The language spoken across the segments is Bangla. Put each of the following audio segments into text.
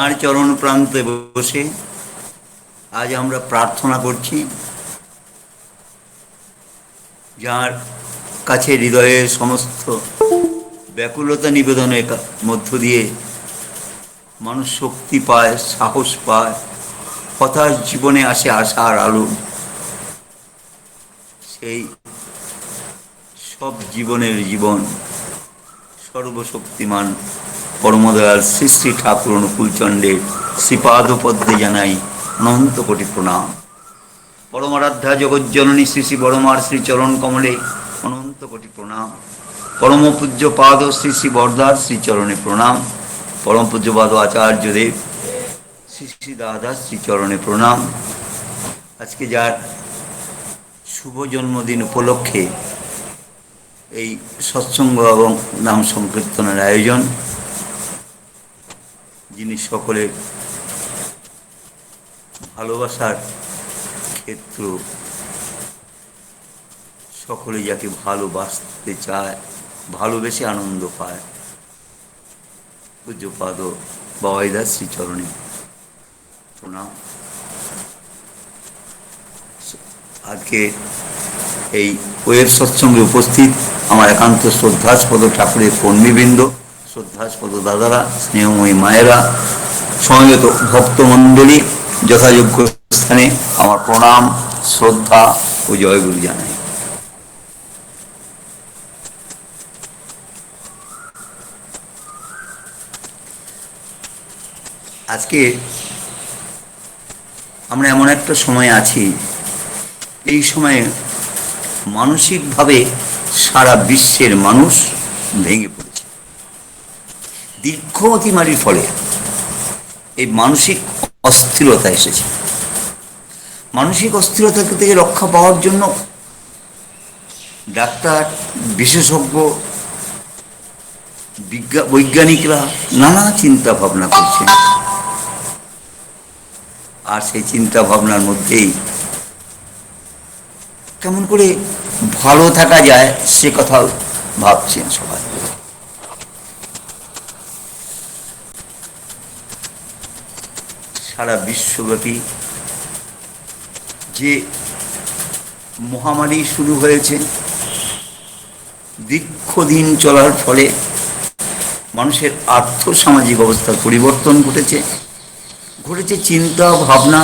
আর চরণ প্রান্তে বসে আজ আমরা প্রার্থনা করছি, যার কাছে হৃদয়ের সমস্ত ব্যাকুলতা নিবেদনের মধ্য দিয়ে মানুষ শক্তি পায়, সাহস পায়, হতাশ জীবনে আসে আশার আলো। সেই সব জীবনের জীবন সর্বশক্তিমান পরমদয়াল শ্রী শ্রী ঠাকুর অনুকূলচন্দ্রের শ্রীপাদপদ্মে জানাই অনন্ত কোটি প্রণাম। পরমারাধ্যা জগজ্জননী শ্রী শ্রী বড়মার শ্রীচরণ কমলে অনন্ত কোটি প্রণাম। পরম পূজ্য পাদ শ্রী শ্রী বরদার শ্রীচরণে প্রণাম। পরম পূজ্যপাদ আচার্যদেব শ্রী শ্রী দাদার শ্রীচরণে প্রণাম। আজকে যার শুভ জন্মদিন উপলক্ষে এই সৎসঙ্গ এবং নাম সংকীর্তনের আয়োজন, যিনি সকলের ভালোবাসার ক্ষেত্র, সকলে যাকে ভালোবাসতে চায়, ভালোবেসে আনন্দ পায়, পূজ্যপাদ বাবাইদার শ্রীচরণে প্রণাম। আজকে এই ওয়েব সৎসঙ্গে উপস্থিত আমার একান্ত শ্রদ্ধাস্পদ ঠাকুরের কর্মীবৃন্দ, শ্রদ্ধাস্পদ দাদারা, স্নেহময়ী মায়েরা, সমবেত ভক্তমণ্ডলী, যথাযোগ্য স্থানে আমার প্রণাম, শ্রদ্ধা ও জয়গুরু জানাই। আজকে আমরা এমন একটা সময় আছি, এই সময়ে মানসিকভাবে সারা বিশ্বের মানুষ ভেঙে পড়েছে। দীর্ঘ অতিমারির ফলে এই মানসিক অস্থিরতা এসেছে। মানসিক অস্থিরতা থেকে রক্ষা পাওয়ার জন্য ডাক্তার, বিশেষজ্ঞ, বৈজ্ঞানিকরা নানা চিন্তা ভাবনা করছেন। আর সেই চিন্তা ভাবনার মধ্যেই কেমন করে ভালো থাকা যায় সে কথাও ভাবছেন সবাই। সারা বিশ্বব্যাপী যে মহামারী শুরু হয়েছে, দীর্ঘদিন চলার ফলে মানুষের আর্থসামাজিক অবস্থার পরিবর্তন ঘটেছে, চিন্তা ভাবনা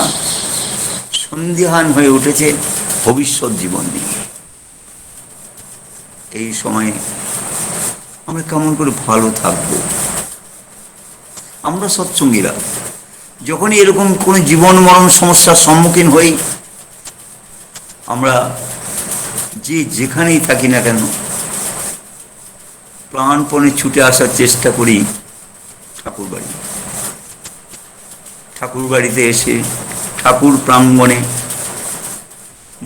সন্দিহান হয়ে উঠেছে ভবিষ্যৎ জীবন নিয়ে। এই সময়ে আমরা কেমন করে ভালো থাকব? আমরা সৎসঙ্গীরা যখনই এরকম কোনো জীবন মরণ সমস্যার সম্মুখীন হই, আমরা যে যেখানেই থাকি না কেন প্রাণপণে ছুটে আসার চেষ্টা করি ঠাকুরবাড়ি। ঠাকুরবাড়িতে এসে ঠাকুর প্রাঙ্গণে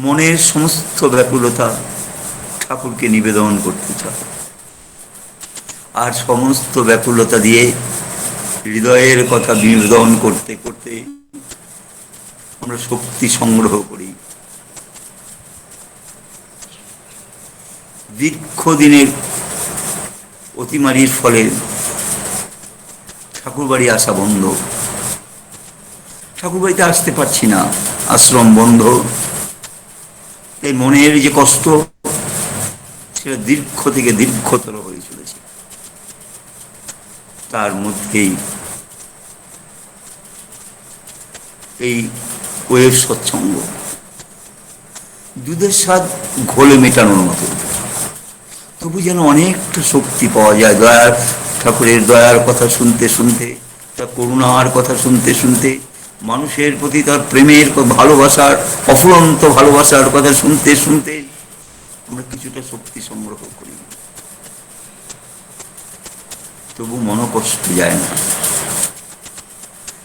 মনের সমস্ত ব্যাকুলতা ঠাকুরকে নিবেদন করতে চাই। আর সমস্ত ব্যাকুলতা দিয়ে হৃদয়ের কথা নিবেদন করতে করতে আমরা শক্তি সংগ্রহ করি। দীর্ঘদিনের অতিমারির ফলে ঠাকুরবাড়ি আসা বন্ধ, ঠাকুরবাড়িতে আসতে পারছি না, আশ্রম বন্ধ। এই মনের যে কষ্ট সেটা দীর্ঘ থেকে দীর্ঘতর হয়ে চলেছে। তার মধ্যেই এই ওয়েব সৎসঙ্গ দুধের স্বাদ ঘোলে মেটানোর মতো, তবু যেন অনেকটা শক্তি পাওয়া যায় দয়ার ঠাকুরের দয়ার কথা শুনতে শুনতে, তার করুণার কথা শুনতে শুনতে, মানুষের প্রতি তার প্রেমের, ভালোবাসার, অফুরন্ত ভালোবাসার কথা শুনতে শুনতে আমরা কিছুটা শক্তি সংগ্রহ করি। তবু মনোকষ্ট যায় না।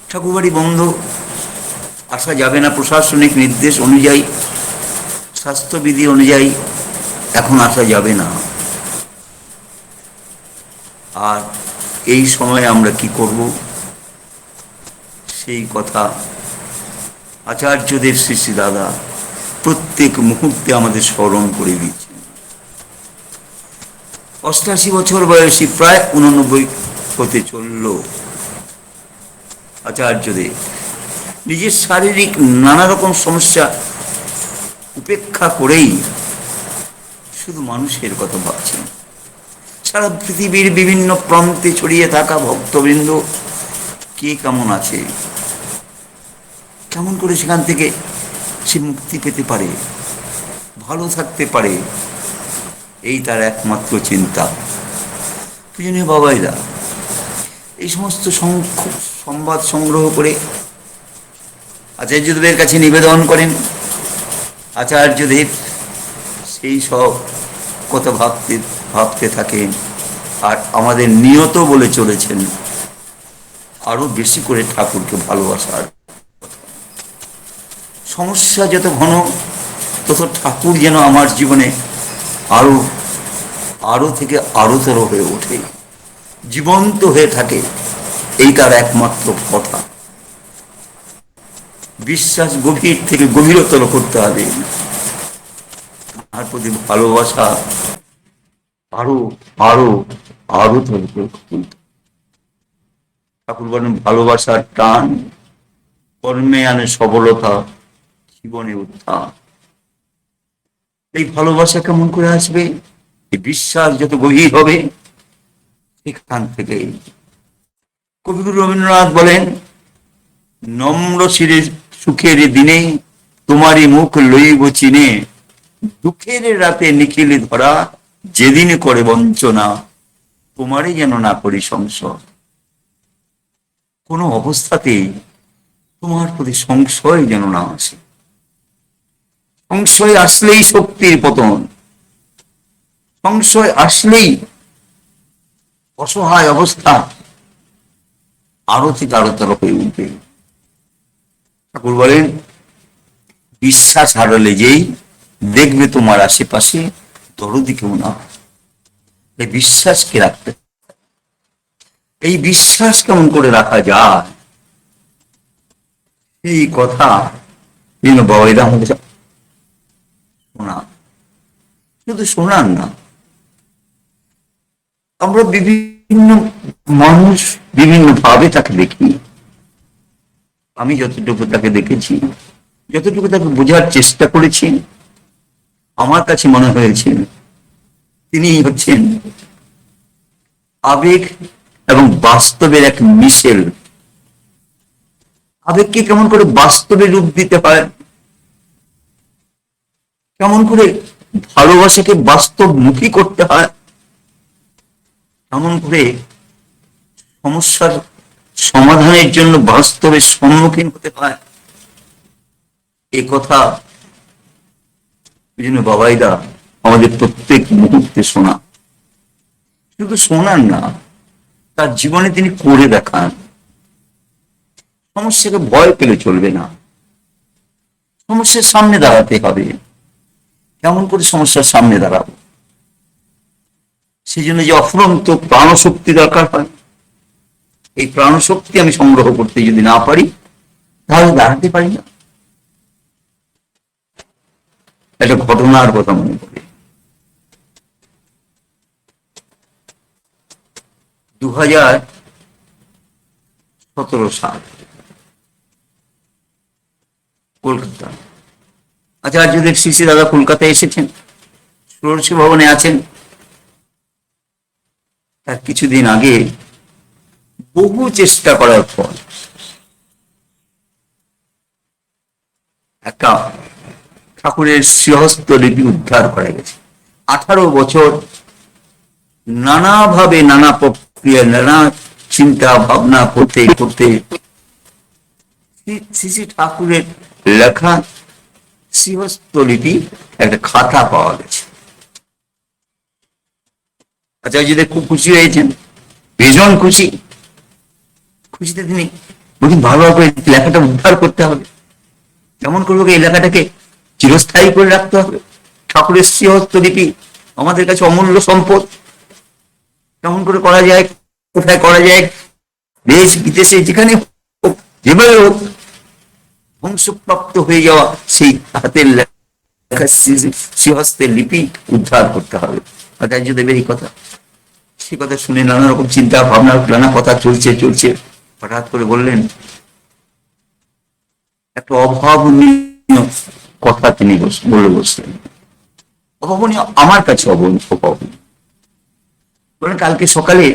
ঠাকুরবাড়ি বন্ধ, আসা যাবে না। প্রশাসনিক নির্দেশ অনুযায়ী, স্বাস্থ্যবিধি অনুযায়ী এখন আসা যাবে না। আর এই সময় আমরা কি করব? সেই কথা আচার্যদেব শ্রী শ্রী দাদা প্রত্যেক মুহূর্তে আমাদের স্মরণ করে দিচ্ছেন। 88 বছর বয়সী, প্রায় 89 হতে চলল, আচার্যদেব নিজের শারীরিক নানা রকম সমস্যা উপেক্ষা করেই শুধু মানুষের কথা ভাবছেন। সারা পৃথিবীর বিভিন্ন প্রান্তে ছড়িয়ে থাকা ভক্তবৃন্দ কে কেমন আছে, কেমন করে সেখান থেকে সে মুক্তি পেতে পারে, ভালো থাকতে পারে, এই তার একমাত্র চিন্তা। পূজনীয় বাবাইরা এই সমস্ত সংবাদ সংগ্রহ করে আচার্যদেবের কাছে নিবেদন করেন। আচার্যদেব সেই সব কথা ভাবতে ভাবতে থাকেন আর আমাদের নিয়ত বলে চলেছেন আরো বেশি করে ঠাকুরকে ভালোবাসার। সমস্যা যত ঘন তত ঠাকুর যেন আমার জীবনে আরো আরো থেকে আরোতর হয়ে ওঠে, জীবন্ত হয়ে থাকে, এই তার একমাত্র কথা। বিশ্বাস গভীর থেকে গভীরতর করতে হবে, তার প্রতি ভালোবাসা আরো আরো আরো ঠাকুর বলেন ভালোবাসার টান কর্মে আনে সবলতা, জীবনে উত্থান। এই ভালোবাসা কেমন করে আসবে? এই বিশ্বাস যত গভীর হবে সেখান থেকে। কবিগুরু রবীন্দ্রনাথ বলেন নম্র শিরে সুখের দিনে তোমারই মুখ লইব চিনে, দুঃখের রাতে নিখিলে ধরা যেদিন করে বঞ্চনা, তোমারই যেন না করি সংশয়। কোন অবস্থাতেই তোমার প্রতি সংশয় যেন না আসে। সংশয় আসলেই শক্তির পতন, সংশয় আসলেই অসহায় অবস্থা আরো থেকে আরোতর হয়ে উঠবে। ঠাকুর বলেন বিশ্বাস হারালে যেই দেখবে তোমার আশেপাশে দরদি কেউ না। এই বিশ্বাসকে রাখতে, এই বিশ্বাস কেমন করে রাখা যায় এই কথা বাবাইরা আমাদের শোনা, শুধু শোনান না, আমরা বিভিন্ন মানুষ বিভিন্ন ভাবে তাকে দেখি। আমি যতটুকু তাকে দেখেছি, যতটুকু তাকে বোঝার চেষ্টা করেছি, আমার কাছে মনে হয়েছে তিনি হচ্ছেন আবেগ এবং বাস্তবের এক মিশেল। আবেগকে কেমন করে বাস্তবে রূপ দিতে হয়, কেমন করে ভালোবাসাকে বাস্তবমুখী করতে হয়, কেমন করে সমস্যার সমাধানের জন্য বাস্তবে সম্মুখীন হতে হয়, এ কথা বাবাইদা আমাদের প্রত্যেক মুহূর্তে শোনা। শুধু শোনান না, তার জীবনে তিনি করে দেখান। সমস্যাকে ভয় পেলে চলবে না, সমস্যার সামনে দাঁড়াতে হবে। কেমন করে সমস্যার সামনে দাঁড়াবো? সেই জন্য যে অফুরন্ত প্রাণশক্তি দরকার হয়, এই প্রাণশক্তি আমি সংগ্রহ করতে যদি না পারি তাহলে দাঁড়াতে পারি না। একটা ঘটনার কথা মনে পড়ে। 2017 সাল কলকাতা। আচার্যদেব শ্রী শ্রী দাদা কলকাতায় এসেছেন, ষোড়শী ভবনে আছেন। তার কিছুদিন আগে বহু চেষ্টা করার পর একটা ঠাকুরের শ্রীহস্ত লিপি উদ্ধার করা গেছে। 18 বছর নানাভাবে নানা প্রক্রিয়া নানা চিন্তা ভাবনা করতে করতে শ্রী শ্রী ঠাকুরের লেখা শ্রীহস্ত লিপি একটা খাতা পাওয়া গেছে। আচার্যদেব খুব খুশি হয়েছেন, ভীষণ খুশি। খুশিতে তিনি বলছেন ভালোভাবে লেখাটা উদ্ধার করতে হবে। কেমন করবো? এই লেখাটাকে চিরস্থায়ী করে রাখতে হবে। ঠাকুরের শ্রীহস্ত লিপি আমাদের কাছে অমূল্য সম্পদ। কেমন করে করা যায়, কোথায় করা যায়, দেশ বিদেশে যেখানে যেভাবে হোক ধ্বংসপ্রাপ্ত হয়ে যাওয়া সেই হাতের লেখা শ্রীহস্তের লিপি উদ্ধার করতে হবে। আচার্যদেবের এই কথা, সে কথা শুনে নানা রকম চিন্তা ভাবনা নানা কথা চলছে। হঠাৎ করে বললেন একটা অভাবনীয় কথা তিনি বলে বসলেন। অভাবনীয়, আমার কাছে অভাবনীয়। বলেন কালকে সকালে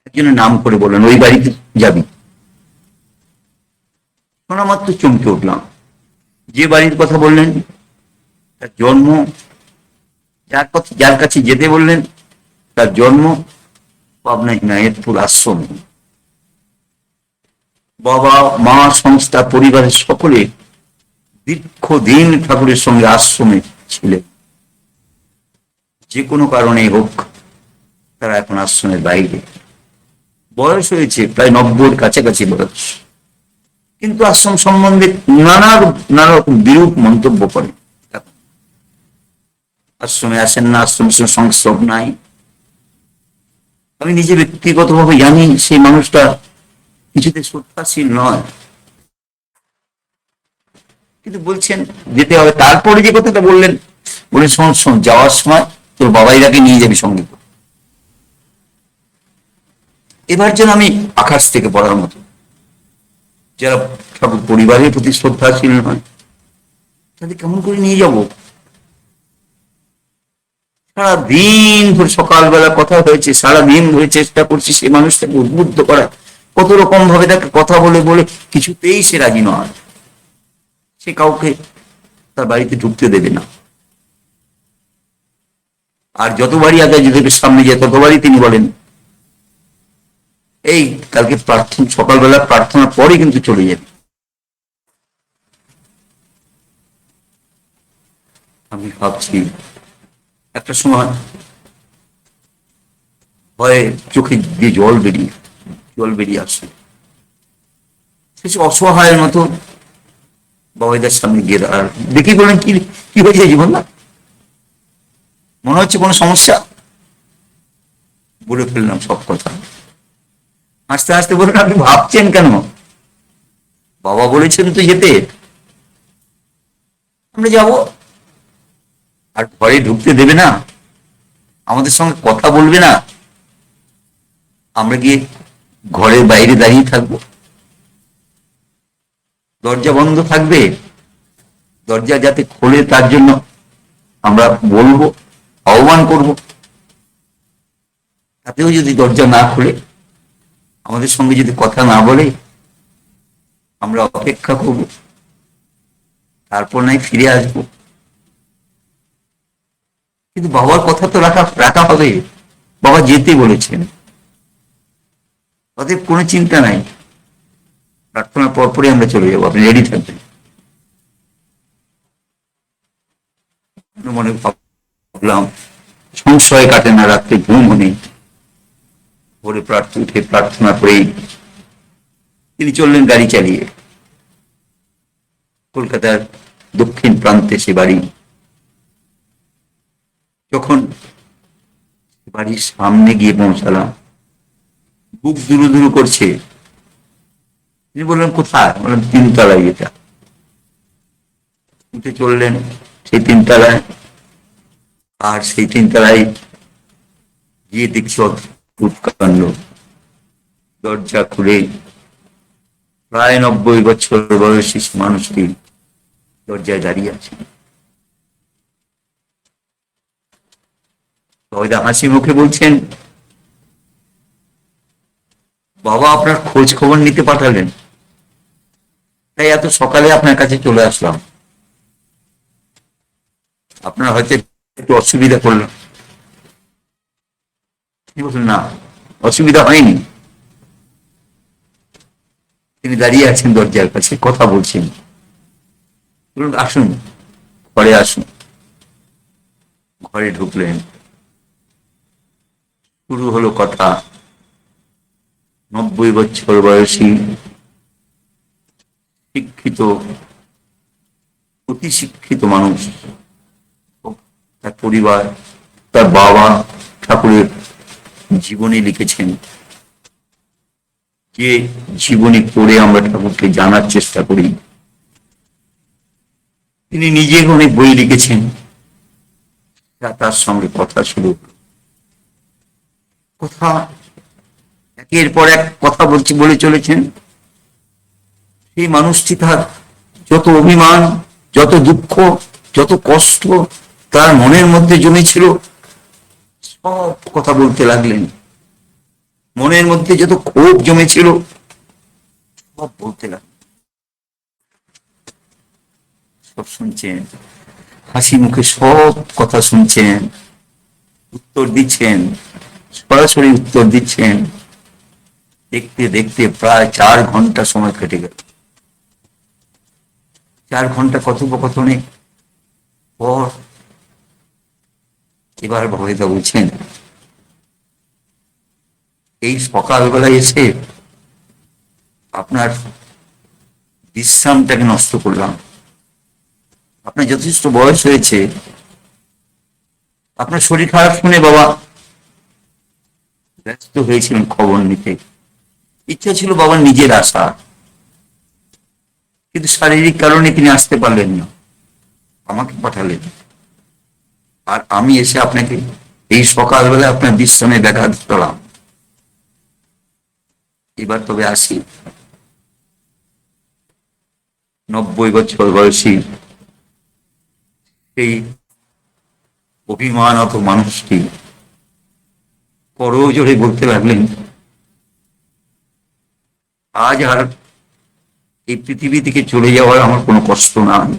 একজনের নাম করে বললেন ওই বাড়িতে যাবি। শোনা মাত্র চমকে উঠলাম। যে বাড়ির কথা বললেন তার জন্ম, যার কাছে যেতে বললেন তার জন্ম পাবনা হিমায়তপুর আশ্রম। বাবা মা সংস্থা পরিবারের সকলে দীর্ঘদিন ঠাকুরের সঙ্গে আশ্রমে ছিলেন। যে কোনো কারণে হোক তারা এখন আশ্রমের বাইরে। বয়স হয়েছে প্রায় 90-র কাছাকাছি বয়স, কিন্তু আশ্রম সম্বন্ধে নানা রকম বিরূপ মন্তব্য করে। আশ্রমে আসেন না, আশ্রমের সঙ্গে সংস্রব নাই। আমি নিজে ব্যক্তিগতভাবে জানি সেই মানুষটা কিছুতে শ্রদ্ধাশীল নয়, কিন্তু বলছেন যেতে হবে। তারপরে যে কথাটা বললেন, বলে শোন যাওয়ার সময় তোর বাবাইরাকে নিয়ে যাবি সঙ্গে। এবার যেন আমি আকাশ থেকে পড়ার মতো, যারা ঠাকুর পরিবারের প্রতি শ্রদ্ধাশীল নয় তাদের কেমন করে নিয়ে যাব? সারাদিন ধরে সকালবেলা কথা হয়েছে, সারাদিন ধরে চেষ্টা করছি সেই মানুষটাকে উদ্বুদ্ধ করা, কত রকম ভাবে তাকে কথা বলে বলে কিছুতেই সে রাজি নয়। সে কাউকে তার বাড়িতে ঢুকতে দেবে না। আর যতবারই আগে যদি সামনে যায় ততবারই তিনি বলেন এই কালকে সকালবেলা প্রার্থনার পরে কিন্তু চলে যাবে। আমি ভাবছি একটা সময় ভয়ে চোখে দিয়ে জল বেরিয়ে আসে। অসহায়ের মতো বাবাইদার সামনে গিয়ে দাঁড়াল। দেখি বলেন কি হয়েছে জীবন না, মনে হচ্ছে কোনো সমস্যা? বলে ফেললাম সব কথা। হাসতে হাসতে বললেন আপনি ভাবছেন কেন? বাবা বলেছেন তো যেতে, আমরা যাব। আর ঘরে ঢুকতে দেবে না, আমাদের সঙ্গে কথা বলবে না, আমরা গিয়ে ঘরের বাইরে দাঁড়িয়ে থাকবো, দরজা বন্ধ থাকবে, দরজা যাতে খোলে তার জন্য আমরা বলবো, আহ্বান করব। তাতেও যদি দরজা না খুলে, আমাদের সঙ্গে যদি কথা না বলে, আমরা অপেক্ষা করব, তারপর নাই ফিরে আসবো। কিন্তু বাবার কথা তো রাখা হবে। বাবা যেতে বলেছেন, অতএব কোনো চিন্তা নাই, প্রার্থনার পরপরই আমরা চলে যাবো, আপনি রেডি থাকবেন। মনে ভাবলাম সংশয় কাটে না, রাত্রে ঘুম নেই। ভোরে উঠে প্রার্থনা করেই তিনি চললেন গাড়ি চালিয়ে। কলকাতার দক্ষিণ প্রান্তে সে বাড়ি। যখন বাড়ির সামনে গিয়ে পৌঁছালাম, বুক দুরু দুরু করছে। তিনি বললেন কোথায়? বললাম 3 তলায় এটা। উঠে চললেন সেই 3 তলায়। আর সেই 3 তলায় গিয়ে দেখছি অদ্ভুত কাণ্ড। দরজা খুলে প্রায় 90 বছর বয়সী মানুষটি দরজায় দাঁড়িয়ে আছে। হাসি মুখে বলছেন বাবা আপনার খোঁজ খবর নিতে পাঠালেন, তাই এত সকালে আপনার কাছে চলে আসলাম। আপনার হয়তো একটু অসুবিধা করলাম। না, অসুবিধা হয়নি। তিনি দাঁড়িয়ে আছেন দরজার কাছে, কথা বলছেন। বলুন আসুন, ঘরে আসুন। ঘরে ঢুকলেন, শুরু হলো কথা। 90 বছর বয়সী শিক্ষিত, অতি শিক্ষিত মানুষ, তার পরিবার, তার বাবা ঠাকুরের জীবনী লিখেছেন। যে জীবনী পড়ে আমরা ঠাকুরকে জানার চেষ্টা করি। তিনি নিজে অনেক বই লিখেছেন, তার সঙ্গে কথা শুরু। কথা একের পর এক কথা বলে চলেছেন। এই মানুষটি তার যত অভিমান, যত দুঃখ, যত কষ্ট তার মনের মধ্যে জমেছিল, সব কথা বলতে লাগলেন। মনের মধ্যে যত ক্ষোভ জমেছিল সব বলতে লাগলেন। সব শুনছেন, হাসি মুখে সব কথা শুনছেন, উত্তর দিচ্ছেন, সরাসরি উত্তর দিচ্ছেন। দেখতে দেখতে প্রায় 4 ঘন্টা সময় কেটে গেল। 4 ঘন্টা কথোপকথনে পর এবার ভবেদা বলছেন, এই সকালবেলায় এসে আপনার বিশ্রামটাকে নষ্ট করলাম। আপনার যথেষ্ট বয়স হয়েছে, আপনার শরীর খারাপ শুনে বাবা ব্যস্ত হয়েছিলেন খবর নিতে। ইচ্ছা ছিল বাবার নিজের আসা, কিন্তু শারীরিক কারণে তিনি আসতে পারলেন না, আমাকে পাঠালেন। আর আমি এসে আপনাকে এই সকালবেলা আপনার বিশ্রামে ব্যাঘাত করলাম। এবার তবে আসি। 90 বছর বয়সী সেই অভিমানত মানুষটি করজোড়ে বলতে লাগলেন, আজ আর এই পৃথিবী থেকে চলে যাওয়ার আমার কোনো কষ্ট নাই।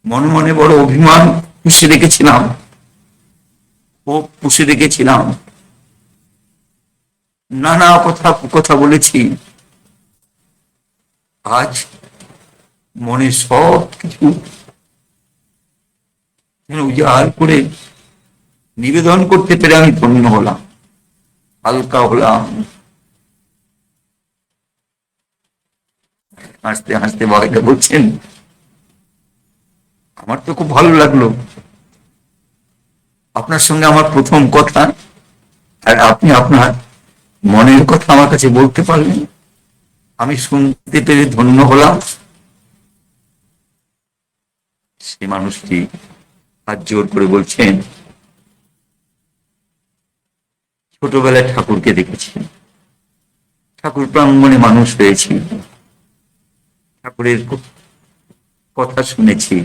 মনে মনে বড় অভিমান পুষে রেখেছিলাম, খুব পুষে রেখেছিলাম, নানা কথা বলেছি। আজ মনে সব কিছু উজাড় করে নিবেদন করতে পেরে আমি ধন্য হলাম, হালকা হলাম। হাসতে হাসতে বাবাইটা বলছেন, আমার তো খুব ভালো লাগলো, আপনার সঙ্গে আমার প্রথম কথা, আর আপনি আপনার মনের কথা আমার কাছে বলতে পারলেন, আমি শুনতে পেরে ধন্য হলাম। সে মানুষটি হাত জোর করে বলছেন, ছোটবেলায় ঠাকুরকে দেখেছি, ঠাকুর প্রাঙ্গণে মানুষ হয়েছি, ঠাকুরের কথা শুনেছি,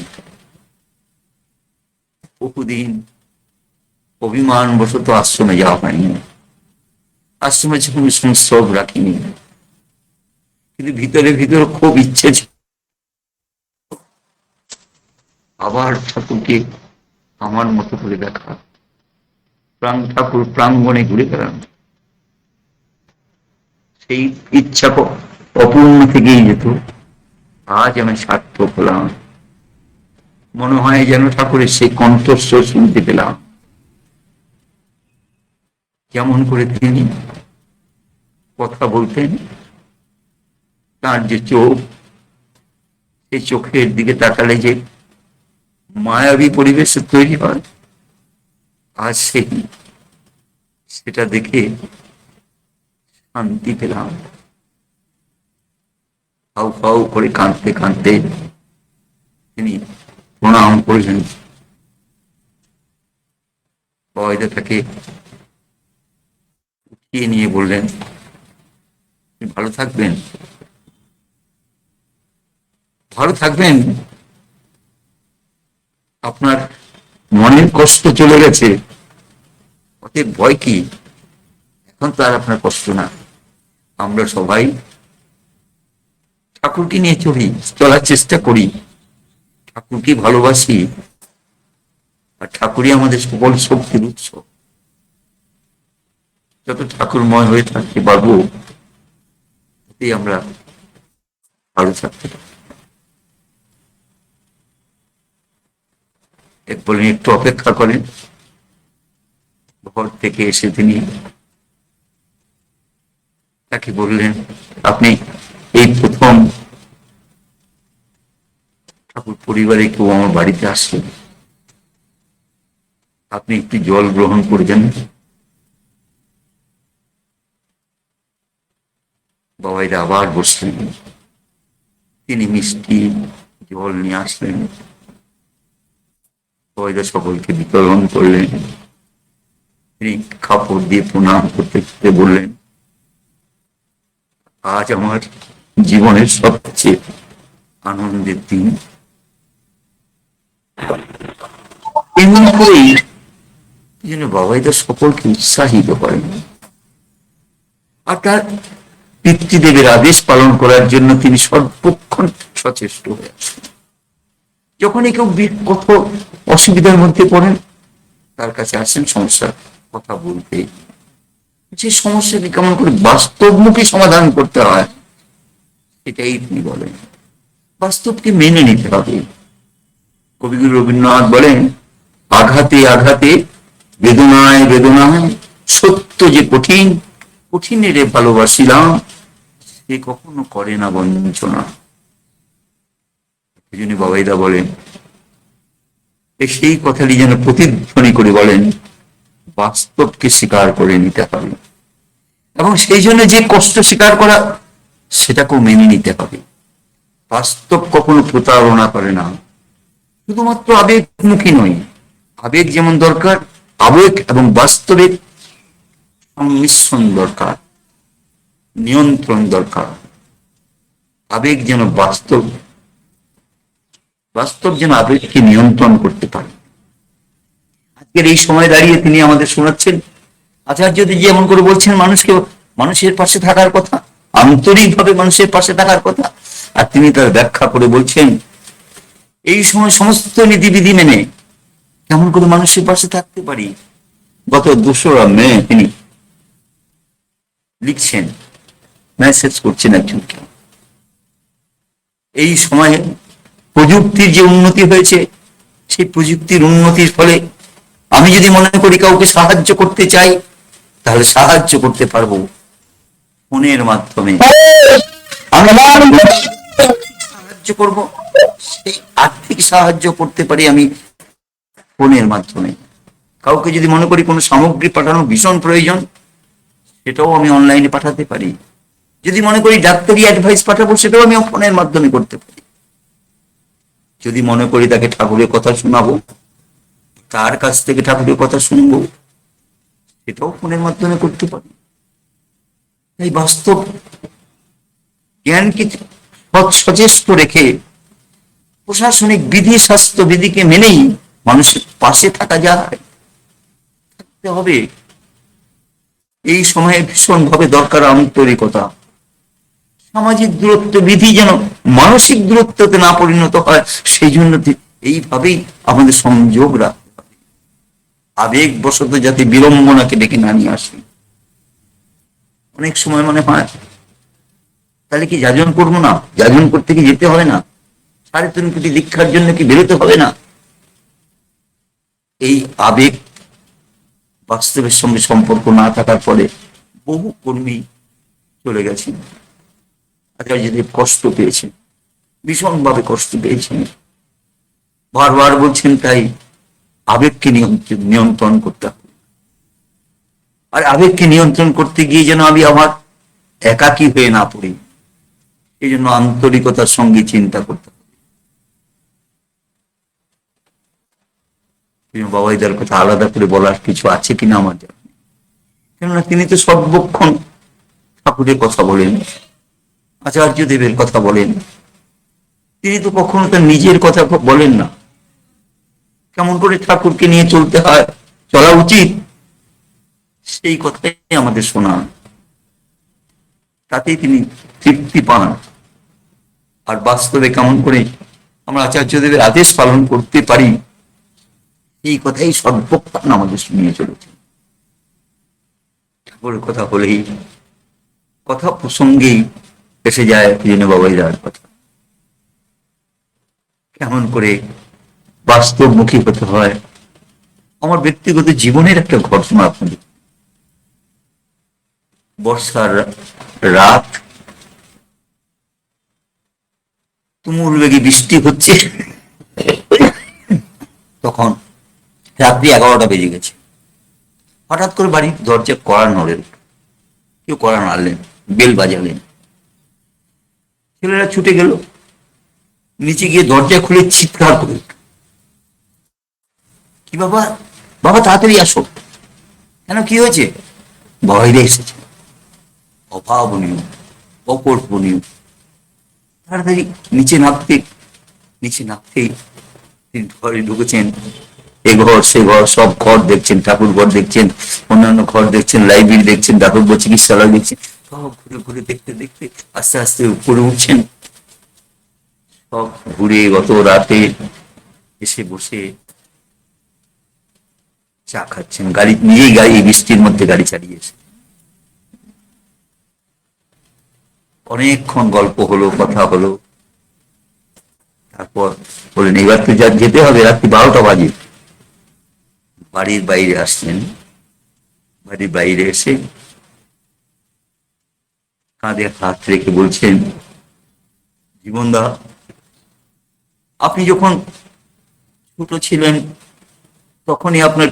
বহুদিন অভিমান বশত আশ্রমে যাওয়া হয়নি, আশ্রমে কোনো সংস্রব রাখিনি, কিন্তু ভিতরে ভিতরে খুব ইচ্ছে ছিল আবার ঠাকুরকে আমার মতো করে দেখা, ঠাকুর প্রাঙ্গণে ঘুরে বেড়ানো। সেই ইচ্ছা অপূর্ণ থেকেই যেত, আজ আমি সার্থক হলাম। মনে হয় যেন ঠাকুরের সেই কণ্ঠস্বর শুনতে পেলাম। কেমন করে তিনি কথা বলতেন, তার যে চোখ, সেই চোখের দিকে তাকালে যে মায়াবী পরিবেশে তৈরি হয়, আজ সেটা দেখে শান্তি পেলাম। হাউ হাউ করে কাঁদতে কাঁদতে তিনি প্রণাম করলেন। তাকে উঠিয়ে নিয়ে বললেন, ভালো থাকবেন, ভালো থাকবেন, আপনার মনের কষ্ট চলে গেছে, অতএব ভয় কি, এখন তো আর আপনার কষ্ট না। আমরা সবাই ঠাকুরকে নিয়ে চলার চেষ্টা করি, ঠাকুরকে ভালোবাসি, আর ঠাকুরই আমাদের সকল শক্তির উৎস। যত ঠাকুরময় হয়ে থাকতে পারবো, তাতেই আমরা ভালো থাকতে পারি। বলেন, একটু অপেক্ষা করেন। ঘর থেকে এসে তিনি তাকে বললেন, আপনি এই প্রথম ঠাকুর পরিবারে কেউ আমার বাড়িতে আসলেন, আপনি একটু জল গ্রহণ করে যান। বাবাইরা আবার বসলেন, তিনি মিষ্টি জল নিয়ে আসলেন, বাবাইরা সকলকে বিতরণ করলেন। তিনি কাপড় দিয়ে প্রণাম করতে করতে বললেন, আজ আমার জীবনের সবচেয়ে আনন্দের দিন। এমনি করেই যেন বাবাই তার সকলকে উৎসাহিত করেন, আর তার পিতৃদেবের আদেশ পালন করার জন্য তিনি সর্বক্ষণ সচেষ্ট হয়ে আসেন। যখনই কেউ কত অসুবিধার মধ্যে পড়েন, তার কাছে আসেন সমস্যার কথা বলতে। যে সমস্যাকে কেমন করে বাস্তবমুখী সমাধান করতে হয় সেটাই তিনি বলেন। বাস্তবকে মেনে নিতে হবে। কবিগুরু রবীন্দ্রনাথ বলেন, আঘাতে আঘাতে বেদনায় বেদনায় সত্য যে কঠিন, কঠিনেরে ভালোবাসিলাম সে কখনো করে না বঞ্চনা। এই জন্য বাবাইদা বলেন, সেই কথাটি যেন প্রতিধ্বনি করে বলেন, বাস্তবকে স্বীকার করে নিতে হবে, এবং সেই জন্য যে কষ্ট স্বীকার করা সেটাকেও মেনে নিতে হবে। বাস্তব কখনো প্রতারণা করে না। শুধুমাত্র আবেগমুখী নয়, আবেগ যেমন দরকার, আবেগ এবং বাস্তবের সংমিশ্রণ দরকার, নিয়ন্ত্রণ দরকার। আবেগ যেন বাস্তব যেন আবেগকে নিয়ন্ত্রণ করতে পারে। আজকের এই সময় দাঁড়িয়ে তিনি আমাদের শোনাচ্ছেন, আচার্যজি যেমন করে বলছেন মানুষকে, মানুষের পাশে থাকার কথা, আন্তরিকভাবে মানুষের পাশে থাকার কথা, আর তিনি তার ব্যাখ্যা করে বলছেন এই সময় সমস্ত নীতিবিধি মেনে কেমন করে মানুষের পাশে থাকতে পারি। গত 2রা মে তিনি লিখছেন, মেসেজ করছেন একজনকে, এই সময়ে প্রযুক্তির যে উন্নতি হয়েছে, সেই প্রযুক্তির উন্নতির ফলে আমি যদি মনে করি কাউকে সাহায্য করতে চাই, তাহলে সাহায্য করতে পারবো ফোনের মাধ্যমে। আমি সাহায্য করব, সেই আর্থিক সাহায্য করতে পারি আমি ফোনের মাধ্যমে। কাউকে যদি মনে করি কোনো সামগ্রী পাঠানো ভীষণ প্রয়োজন, সেটাও আমি অনলাইনে পাঠাতে পারি। যদি মনে করি ডাক্তারি অ্যাডভাইস পাঠাবো, সেটাও আমি ফোনের মাধ্যমে করতে পারি। যদি মনে করি তাকে ঠাকুরের কথা শোনাবো, তার কাছ থেকে ঠাকুরের কথা শুনবো, সেটাও ফোনের মাধ্যমে করতে পারি। এই বাস্তব জ্ঞানকে সচেষ্ট রেখে প্রশাসনিক বিধি, স্বাস্থ্য বিধিকে মেনেই মানুষের পাশে থাকা যায়, থাকতে হবে। এই সময়ে ভীষণ ভাবে দরকার আন্তরিকতা। সামাজিক দূরত্ব বিধি যেন মানসিক দূরত্বতে না পরিণত হয়, সেই জন্য এইভাবেই আমাদের সংযোগ রাখতে হবে। আবেগ বশত যাতে বিড়ম্বনাকে ডেকে না নিয়ে আসে। অনেক সময় মনে হয় তাহলে কি যাজন করবো না, যাজন করতে কি যেতে হবে না, 3.5 কোটি দীক্ষার জন্য কি বেরোতে হবে না? এই আবেগ বাস্তবের সঙ্গে সম্পর্ক না থাকার ফলে বহু কর্মী চলে গেছেন। আচার্যদেব কষ্ট পেয়েছেন, ভীষণভাবে কষ্ট পেয়েছেন। বারবার বলছেন তাই আবেগকে নিয়ন্ত্রণ করতে হবে। আর আবেগকে নিয়ন্ত্রণ করতে গিয়ে যেন আমি আমার একাকী হয়ে না পড়ি, এই জন্য আন্তরিকতার সঙ্গে চিন্তা করতে হবে। বাবাইদার কথা আলাদা করে বলার কিছু আছে কিনা আমার জানা নেই, কেননা তিনি তো সর্বক্ষণ ঠাকুরের কথা বলেন, আচার্যদেবের কথা বলেন। তিনি তো কখনো তার নিজের কথা বলেন না। কেমন করে ঠাকুরকে নিয়ে চলতে হয়, চলা উচিত, সেই কথাই আমাদের শোনা, তাতেই তিনি তৃপ্তি পান। আর বাস্তবে কেমন করে আমরা আচার্যদেবের আদেশ পালন করতে পারি, এই কথাই সর্বক্ষণ আমাদের শুনিয়ে চলেছে। ঠাকুরের কথা হলেই, কথা প্রসঙ্গেই এসে যায় বাবাইদার কথা। কেমন করে বাস্তবমুখী হতে হয়। আমার ব্যক্তিগত জীবনের একটা ঘটনা আপনাদের। বর্ষার রাত, তুমুল বেগে বৃষ্টি হচ্ছে, তখন রাত্রি 11টা বেজে গেছে। হঠাৎ করে বাড়ির দরজা কড়া নড়েন, কেউ কড়া নাড়লেন, বেল বাজালেন। ছেলেরা ছুটে গেল, নিচে গিয়ে দরজা খুলে চিৎকার করে, কি বাবা, বাবা তাড়াতাড়ি আসো। কেন, কি হয়েছে? বাবাইরা এসেছে। অভাবনীয়, অকল্পনীয়, তাড়াতাড়ি নিচে নামতেই তিনি ঘরে ঢুকেছেন। এ ঘর সে ঘর, সব ঘর দেখছেন, ঠাকুর ঘর দেখছেন, অন্যান্য ঘর দেখছেন, লাইব্রেরি দেখছেন, দাতব্য চিকিৎসালয় দেখছেন, সব ঘুরে ঘুরে দেখতে দেখতে আস্তে আস্তে উপরে উঠছেন। সব ঘুরে গত রাতে এসে বসে চা খাচ্ছেন, গাড়ি বৃষ্টির মধ্যে গাড়ি চালিয়েছে। অনেকক্ষণ গল্প হলো, কথা হলো। তারপর বললেন এবার তো যেতে হবে, রাত্রি 12টা বাজে। বাড়ির বাইরে আসছেন, বাড়ির বাইরে এসে কাঁধে হাত রেখে বলছেন, জীবনদা, আপনি যখন ছোট ছিলেন তখনই আপনার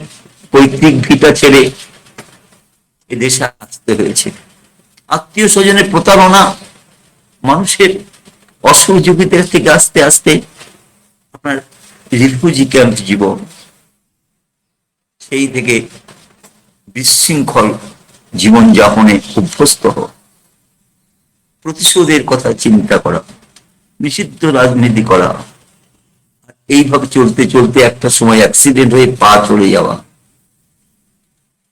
পৈতৃক ভিটা ছেড়ে এদেশে আসতে হয়েছে। আত্মীয় স্বজনের প্রতারণা, মানুষের অসহযোগিতা থেকে আস্তে আস্তে আপনার রিফিউজি ক্যাম্প জীবন, সেই থেকে বিশৃঙ্খল জীবন যাপনে অভ্যস্ত হওয়া, প্রতিশোধের কথা চিন্তা করা, নিষিদ্ধ রাজনীতি করা, এইভাবে চলতে চলতে একটা সময় অ্যাক্সিডেন্ট হয়ে পা চলে যাওয়া,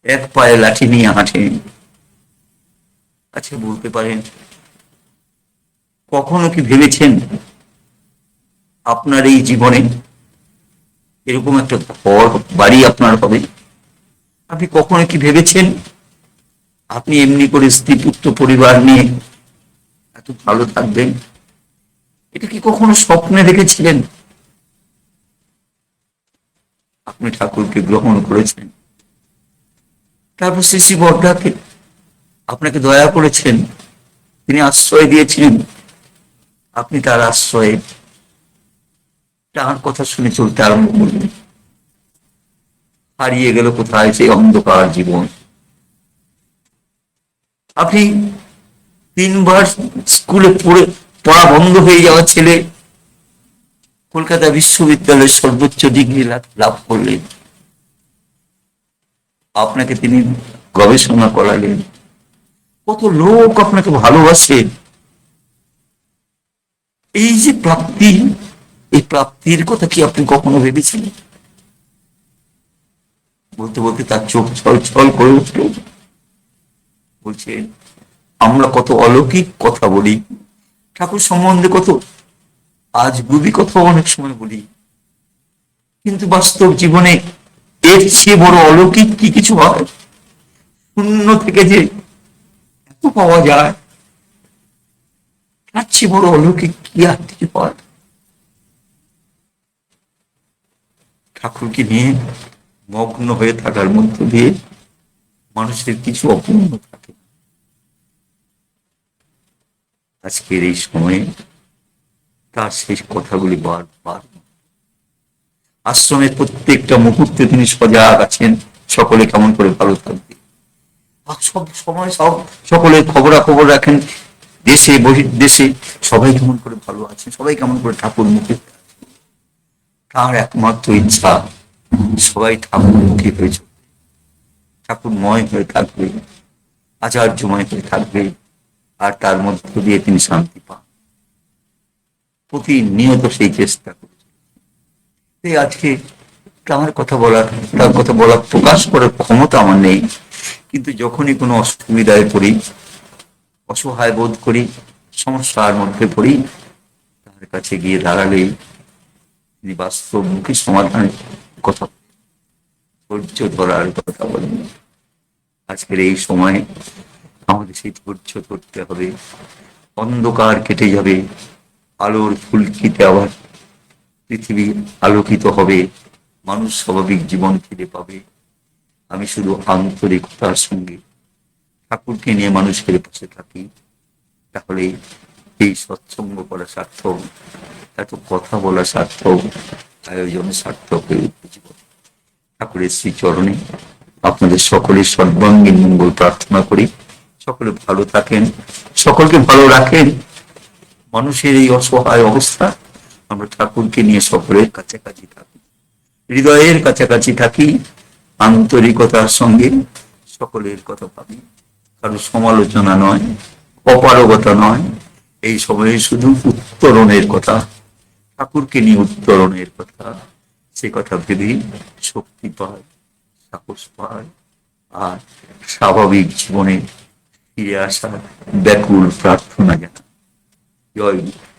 এক পায়ে লাঠি নিয়ে হাঁটেন। আচ্ছা বলতে পারেন, কখনো কি ভেবেছেন আপনার এই জীবনে এরকম একটা ঘর বাড়ি আপনার হবে? আপনি কখনো কি ভেবেছেন আপনি এমনি করে স্ত্রী পুত্র পরিবার নিয়ে এত ভালো থাকবেন? এটা কি কখনো স্বপ্নে দেখেছিলেন? আপনি ঠাকুরকে গ্রহণ করেছেন, তারপর শ্রী শ্রী বড়দাকে আপনাকে দয়া করেছেন, তিনি আশ্রয় দিয়েছিলেন, আপনি তার আশ্রয়ে তার কথা শুনে চলতে আরম্ভ করলেন। হারিয়ে গেল কোথায় সেই অন্ধকার জীবন। আপনি 3বার স্কুলে পড়া বন্ধ হয়ে যাওয়া ছেলে কলকাতা বিশ্ববিদ্যালয়ের সর্বোচ্চ ডিগ্রি লাভ করলেন। আপনাকে তিনি গবেষণা করালেন, কত লোক আপনাকে ভালোবাসে। এই যে প্রাপ্তি, এই প্রাপ্তির কথা কি আপনি কখনো ভেবেছিলেন? বলতে বলতে তার চোখ ছল ছল করে উঠল। বলছে, আমরা কত অলৌকিক কথা বলি, ঠাকুর সম্বন্ধে কত আজগুবি কথা অনেক সময় বলি, কিন্তু বাস্তব জীবনে এর চেয়ে বড় অলৌকিক কি কিছু হয়? শূন্য থেকে যে এত পাওয়া যায়, তার চেয়ে বড় অলৌকিক কি আর কিছু হয়? ঠাকুরকে নিয়ে মগ্ন হয়ে থাকার মধ্য দিয়ে মানুষের কিছু অপূর্ণ থাকে। আজকের এই সময়ে তার সেই কথাগুলি বারবার, আশ্রমের প্রত্যেকটা মুহূর্তে তিনি সজাগ আছেন, সকলে কেমন করে ভালো থাকবে। সব সময় সকলের খবরাখবর রাখেন, দেশে বহির্দেশে সবাই কেমন করে ভালো আছে, সবাই কেমন করে ঠাকুর মুখে। তার একমাত্র ইচ্ছা সবাই ঠাকুর মুখী হয়ে চলবে, ঠাকুরময় হয়ে থাকবে, আচার্যময় হয়ে থাকবে, আর তার মধ্য দিয়ে তিনি শান্তি পান। প্রতিনিয়ত সেই চেষ্টা করেছে। আজকে আমার তার কথা বলার প্রকাশ করার ক্ষমতা আমার নেই, কিন্তু যখনই কোনো অসুবিধায় পড়ি, অসহায় বোধ করি, সমস্যার মধ্যে পড়ি, তার কাছে গিয়ে দাঁড়ালেই তিনি বাস্তবমুখী সমাধানের কথা, ধৈর্য ধরার কথা বলেন। আজকের এই সময় আমাদের সেই ধৈর্য ধরতে হবে। অন্ধকার কেটে যাবে, আলোর ফুলকিতে আবার পৃথিবী আলোকিত হবে, মানুষ স্বাভাবিক জীবন ফিরে পাবে। আমি শুধু আন্তরিকতার সঙ্গে ঠাকুরকে নিয়ে মানুষের পাশে থাকি, তাহলে এই সৎসঙ্গ করা সার্থক, এত কথা বলা সার্থক, আয়োজন সার্থক হয়ে উঠবে জীবন। ঠাকুরের শ্রীচরণে আপনাদের সকলের সর্বাঙ্গীন মঙ্গল প্রার্থনা করি। সকলে ভালো থাকেন, সকলকে ভালো রাখেন। মানুষের এই অসহায় অবস্থা, আমরা ঠাকুরকে নিয়ে সকলের কাছাকাছি থাকি, হৃদয়ের কাছাকাছি থাকি, আন্তরিকতার সঙ্গে সকলের কথা ভাবি। কারো সমালোচনা নয়, অপারগতা নয়, এই সময়ে শুধু উত্তরণের কথা, ঠাকুরকে নিয়ে উত্তরণের কথা, সে কথা ভেবেই শক্তি পায়, সাহস পায়, আর স্বাভাবিক জীবনে ফিরে আসার ব্যাকুল প্রার্থনা জানায়। জয় গুরু।